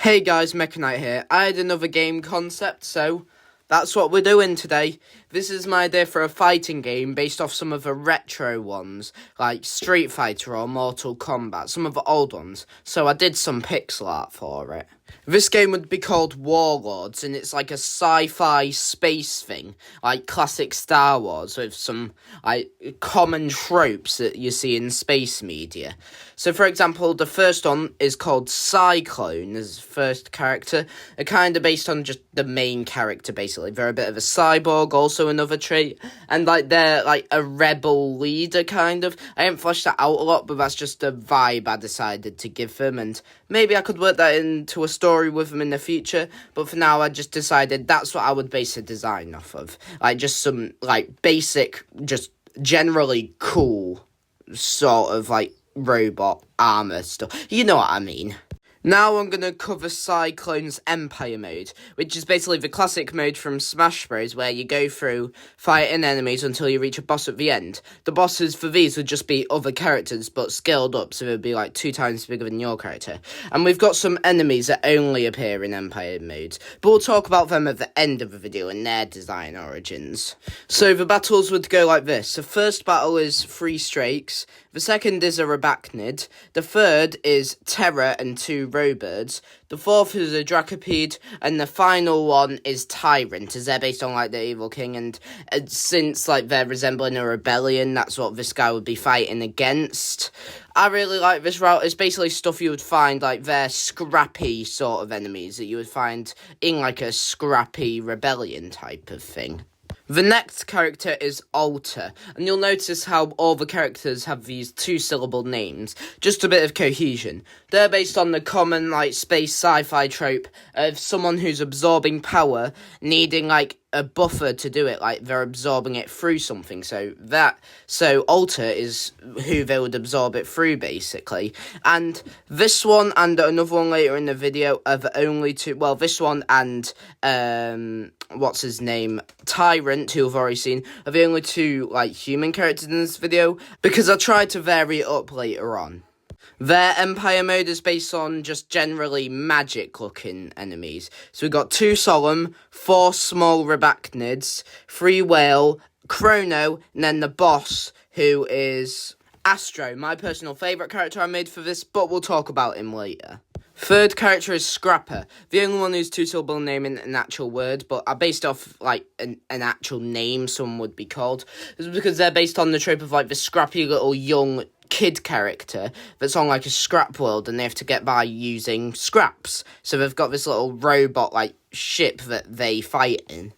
Hey guys, Mechanite here. I had another game concept, so that's what we're doing today. This is my idea for a fighting game based off some of the retro ones, like Street Fighter or Mortal Kombat, some of the old ones. So I did some pixel art for it. This game would be called Warlords, and it's like a sci-fi space thing, like classic Star Wars, with some like common tropes that you see in space media. So, for example, the first one is called Cyclone as the first character, kind of based on just the main character, basically. They're a bit of a cyborg, also another trait, and like they're like a rebel leader, kind of. I haven't fleshed that out a lot, but that's just the vibe I decided to give them, and maybe I could work that into a story with them in the future, but for now I just decided that's what I would base a design off of. Like, just some, like, basic, just generally cool sort of, like, robot armor stuff. You know what I mean. Now I'm going to cover Cyclone's Empire mode, which is basically the classic mode from Smash Bros, where you go through fighting enemies until you reach a boss at the end. The bosses for these would just be other characters, but scaled up, so it would be like 2 times bigger than your character. And we've got some enemies that only appear in Empire mode, but we'll talk about them at the end of the video and their design origins. So the battles would go like this. The first battle is 3 Strakes, the second is a Arachnid, the third is Terra and 2 Robirds, the fourth is a Dracopede, and the final one is Tyrant, as they're based on, like, the Evil King, and since, like, they're resembling a rebellion, that's what this guy would be fighting against. I really like this route. It's basically stuff you would find, like, they're scrappy sort of enemies that you would find in, like, a scrappy rebellion type of thing. The next character is Alter, and you'll notice how all the characters have these 2-syllable names, just a bit of cohesion. They're based on the common, like, space sci-fi trope of someone who's absorbing power, needing, like, a buffer to do it, like they're absorbing it through something, so Alter is who they would absorb it through, basically. And this one and another one later in the video are the only two, well, this one and what's his name, Tyrant, who I've already seen, are the only 2 like human characters in this video, because I tried to vary it up later on. Their Empire mode is based on just generally magic-looking enemies. So we've got 2 Solemn, 4 small Arachnids, 3 Whale, Chrono, and then the boss, who is Astro, my personal favourite character I made for this, but we'll talk about him later. Third character is Scrapper, the only one who's 2-syllable name in an actual word, but I based off, like, an actual name someone would be called. This is because they're based on the trope of, like, the scrappy little young kid character that's on, like, a scrap world, and they have to get by using scraps. So they've got this little robot, like, ship that they fight in.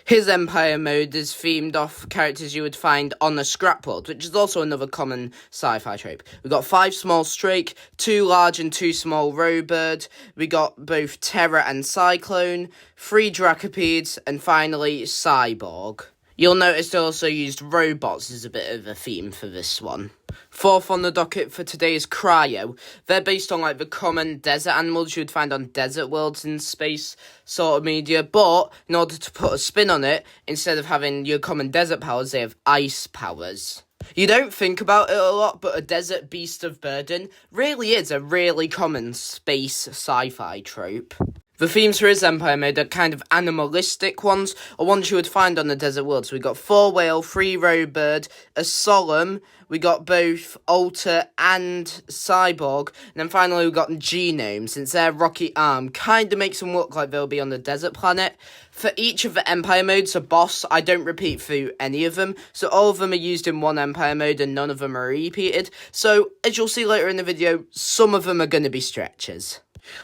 His Empire mode is themed off characters you would find on the scrap world, which is also another common sci-fi trope. We've got 5 small Strake, 2 large and 2 small Robird, we got both Terra and Cyclone, 3 Dracopedes, and finally Cyborg. You'll notice they also used robots as a bit of a theme for this one. Fourth on the docket for today is Cryo. They're based on, like, the common desert animals you would find on desert worlds in space sort of media, but in order to put a spin on it, instead of having your common desert powers, they have ice powers. You don't think about it a lot, but a desert beast of burden really is a really common space sci-fi trope. The themes for his Empire mode are kind of animalistic ones, or ones you would find on the desert world. So we got 4 Whale, 3 Robird, a Solemn, we got both Alter and Cyborg, and then finally we got Genome, since their rocky arm kind of makes them look like they'll be on the desert planet. For each of the Empire modes, a boss, I don't repeat through any of them, so all of them are used in one Empire mode and none of them are repeated. So, as you'll see later in the video, some of them are going to be stretches.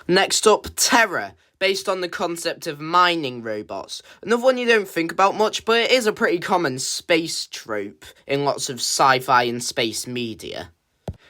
Next up, Terra, based on the concept of mining robots. Another one you don't think about much, but it is a pretty common space trope in lots of sci-fi and space media.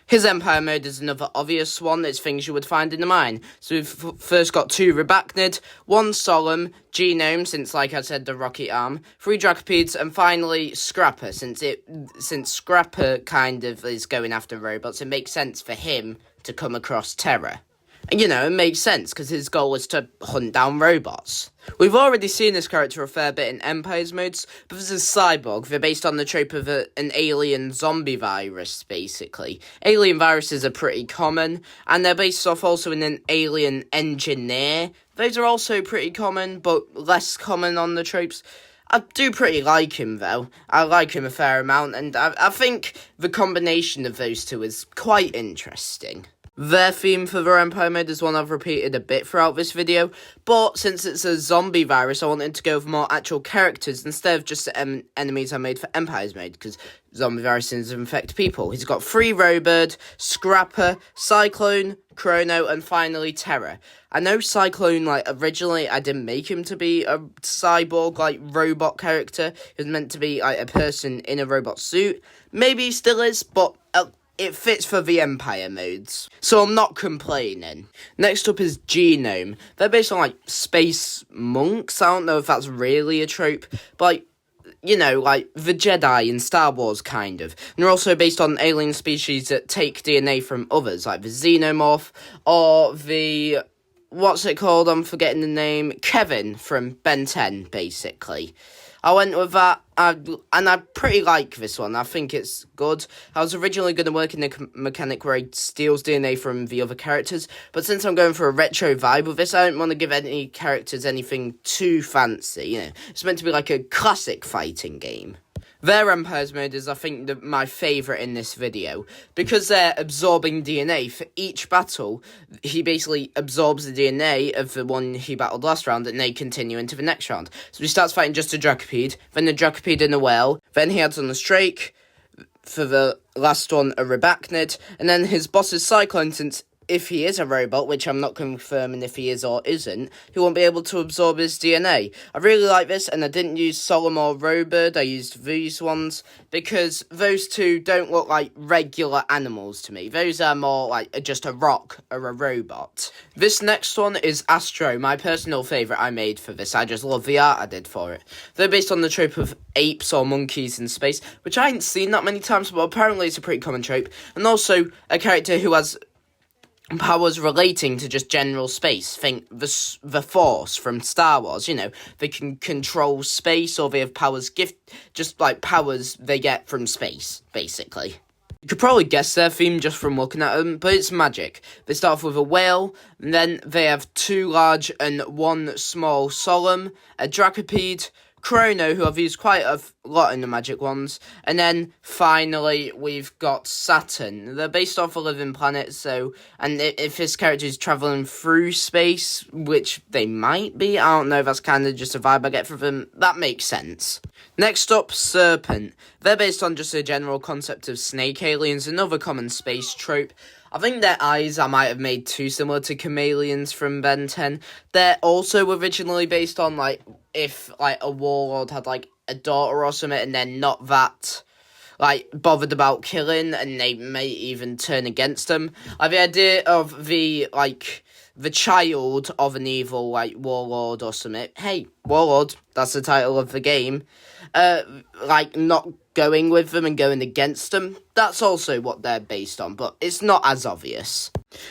His Empire mode is another obvious one. It's things you would find in the mine. So we've first got 2 Arachnid, 1 Solemn, Genome, since, like I said, the rocket arm, 3 Dracopedes, and finally Scrapper, since Scrapper kind of is going after robots, it makes sense for him to come across Terra. You know, it makes sense because his goal is to hunt down robots. We've already seen this character a fair bit in Empire's modes, but this is Cyborg. They're based on the trope of an alien zombie virus, basically. Alien viruses are pretty common, and they're based off also in an alien engineer. Those are also pretty common, but less common on the tropes. I do pretty like him, though. I like him a fair amount, and I think the combination of those two is quite interesting. Their theme for the Empire mode is one I've repeated a bit throughout this video, but since it's a zombie virus, I wanted to go for more actual characters instead of just the enemies I made for Empire's mode, because zombie viruses infect people. He's got 3 Robird, Scrapper, Cyclone, Chrono, and finally Terra. I know Cyclone, originally I didn't make him to be a cyborg, robot character. He was meant to be, a person in a robot suit. Maybe he still is, but it fits for the Empire modes, so I'm not complaining. Next up is Genome. They're based on, space monks. I don't know if that's really a trope, but, the Jedi in Star Wars, kind of. And they're also based on alien species that take DNA from others, like the Xenomorph, or the... what's it called? I'm forgetting the name. Kevin from Ben 10, basically. I went with that, and I pretty like this one. I think it's good. I was originally going to work in the mechanic where he steals DNA from the other characters, but since I'm going for a retro vibe with this, I don't want to give any characters anything too fancy, It's meant to be like a classic fighting game. Their Empire's mode is, I think, my favourite in this video. Because they're absorbing DNA, for each battle, he basically absorbs the DNA of the one he battled last round, and they continue into the next round. So he starts fighting just a Dracopede, then the Dracopede and a whale, then he adds on a Strake, for the last one, a Rebacnid, and then his boss is Cyclone, since if he is a robot, which I'm not confirming if he is or isn't, he won't be able to absorb his DNA. I really like this, and I didn't use Solemn or Robird, I used these ones, because those two don't look like regular animals to me. Those are more like just a rock or a robot. This next one is Astro, my personal favourite I made for this. I just love the art I did for it. They're based on the trope of apes or monkeys in space, which I ain't seen that many times, but apparently it's a pretty common trope, and also a character who has powers relating to just general space. Think the Force from Star Wars, they can control space, or they have powers powers they get from space, basically. You could probably guess their theme just from looking at them, but it's magic. They start off with a whale, and then they have 2 large and 1 small Solemn, a Dracopede, Chrono, who I've used quite a lot in the magic ones, and then finally we've got Saturn. They're based off a living planet, and if this character is travelling through space, which they might be, I don't know, that's kind of just a vibe I get from them, that makes sense. Next up, Serpent. They're based on just a general concept of snake aliens, another common space trope. I think their eyes I might have made too similar to chameleons from Ben 10. They're also originally based on, if, a warlord had, a daughter or something, and they're not that, bothered about killing, and they may even turn against them. The idea of the child of an evil, warlord or something. Hey, warlord, that's the title of the game. Not going with them and going against them. That's also what they're based on, but it's not as obvious.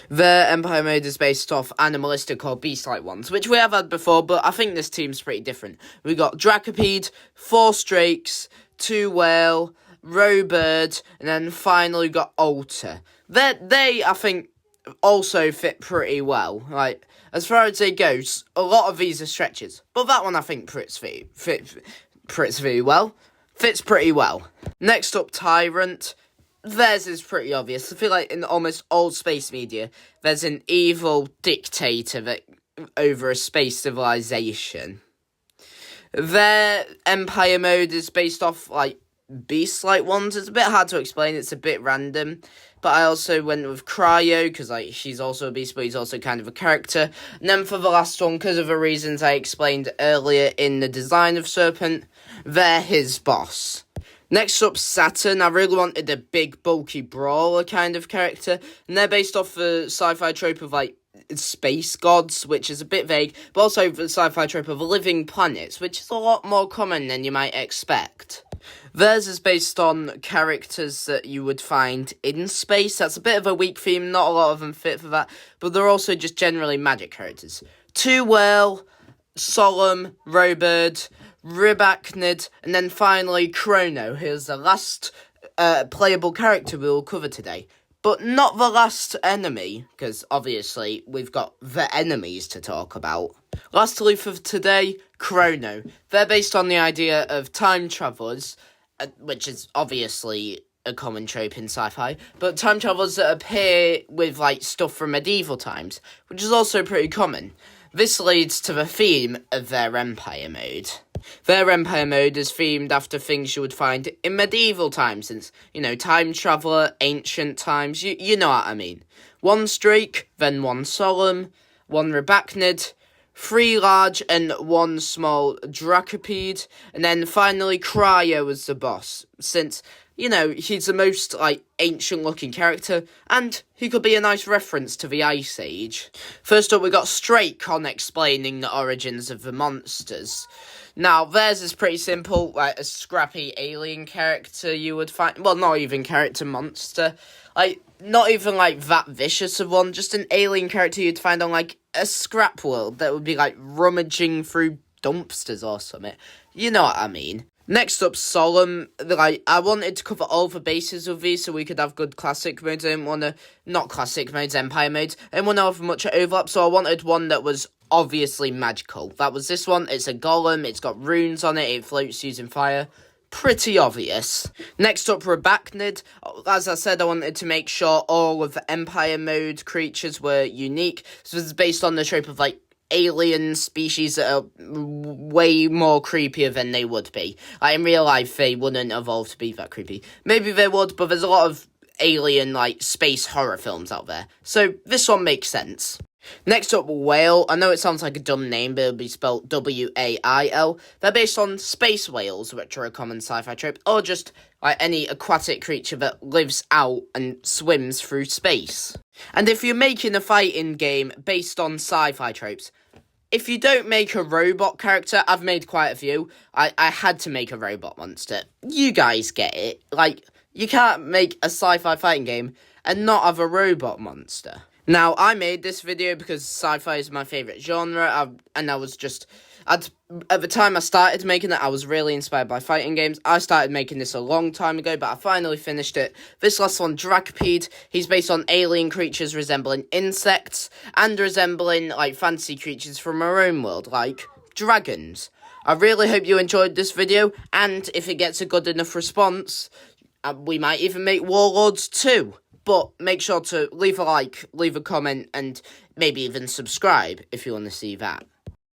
Their Empire mode is based off animalistic or beast-like ones, which we have had before, but I think this team's pretty different. We got Dracopede, 4 Strakes, 2 Whale, Robird, and then finally we got Alter. They, I think, also fit pretty well. As far as it goes, a lot of these are stretches, but that one I think fits pretty well. Next up, Tyrant. Theirs is pretty obvious. I feel like in almost all space media, there's an evil dictator over a space civilization. Their Empire mode is based off, beast-like ones. It's a bit hard to explain, it's a bit random. But I also went with Cryo, because, she's also a beast, but he's also kind of a character. And then for the last one, because of the reasons I explained earlier in the design of Serpent, they're his boss. Next up, Saturn. I really wanted a big, bulky brawler kind of character, and they're based off the sci-fi trope of, space gods, which is a bit vague, but also the sci-fi trope of living planets, which is a lot more common than you might expect. Theirs is based on characters that you would find in space. That's a bit of a weak theme, not a lot of them fit for that, but they're also just generally magic characters. Two Whale, Solemn, Robird, Ribachnid, and then finally Chrono, who's the last playable character we will cover today. But not the last enemy, because obviously we've got the enemies to talk about. Lastly for today, Chrono. They're based on the idea of time travelers, which is obviously a common trope in sci-fi, but time travelers that appear with, like, stuff from medieval times, which is also pretty common. This leads to the theme of their Empire mode. Their Empire mode is themed after things you would find in medieval times, since, time traveller, ancient times, you know what I mean. One Drake, then one Solemn, one Ribachnid, 3 large and 1 small Dracopede, and then finally Cryo as the boss, since, he's the most, ancient-looking character, and he could be a nice reference to the Ice Age. First up, we got Strake on explaining the origins of the monsters. Now, theirs is pretty simple, like a scrappy alien character you would find, well, not even character, monster, not even, that vicious of one, just an alien character you'd find on, a scrap world that would be, rummaging through dumpsters or something. You know what I mean. Next up, Solemn. I wanted to cover all the bases of these so we could have good classic modes. I didn't want to, not classic modes, Empire modes. I didn't want to have much overlap, so I wanted one that was obviously magical. That was this one. It's a golem, it's got runes on it, it floats using fire. Pretty obvious. Next up, Ribachnid. As I said, I wanted to make sure all of the Empire mode creatures were unique. So this is based on the trope of, alien species that are way more creepier than they would be. In real life, they wouldn't evolve to be that creepy. Maybe they would, but there's a lot of alien, space horror films out there. So this one makes sense. Next up, Whale. I know it sounds like a dumb name, but it'll be spelled W-A-I-L. They're based on space whales, which are a common sci-fi trope, or just any aquatic creature that lives out and swims through space. And if you're making a fighting game based on sci-fi tropes, if you don't make a robot character, I've made quite a few. I had to make a robot monster. You guys get it. You can't make a sci-fi fighting game and not have a robot monster. Now, I made this video because sci-fi is my favourite genre, and I was just, at the time I started making it, I was really inspired by fighting games. I started making this a long time ago, but I finally finished it. This last one, Dracopede, he's based on alien creatures resembling insects, and resembling, fantasy creatures from our own world, like dragons. I really hope you enjoyed this video, and if it gets a good enough response, we might even make Warlords 2. But make sure to leave a like, leave a comment, and maybe even subscribe if you want to see that.